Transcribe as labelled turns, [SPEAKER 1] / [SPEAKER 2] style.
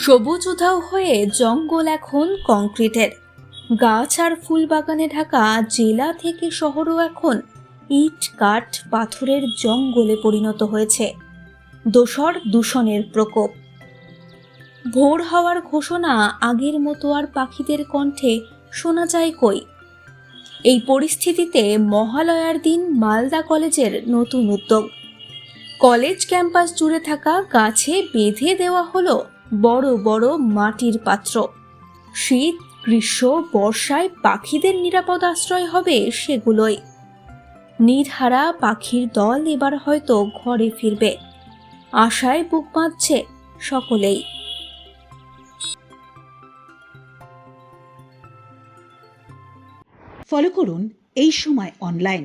[SPEAKER 1] সবুজ উধাও হয়ে জঙ্গল এখন কংক্রিটের। গাছ আর ফুল বাগানে ঢাকা জেলা থেকে শহরও এখন ইট কাঠ পাথরের জঙ্গলে পরিণত হয়েছে। দোসর দূষণের প্রকোপ। ভোর হওয়ার ঘোষণা আগের মতো আর পাখিদের কণ্ঠে শোনা যায় কই। এই পরিস্থিতিতে মহালয়ার দিন মালদা কলেজের নতুন উদ্যোগ। কলেজ ক্যাম্পাস জুড়ে থাকা গাছে বেঁধে দেওয়া হলো বড় বড় মাটির পাত্র। শীত, গ্রীষ্ম, বর্ষায় পাখিদের নিরাপদ আশ্রয় হবে সেগুলোই। নির্হারা পাখির দল এবার হয়তো ঘরে ফিরবে, আশায় বুক বাঁধছে সকলেই।
[SPEAKER 2] ফলো করুন এই সময় অনলাইন।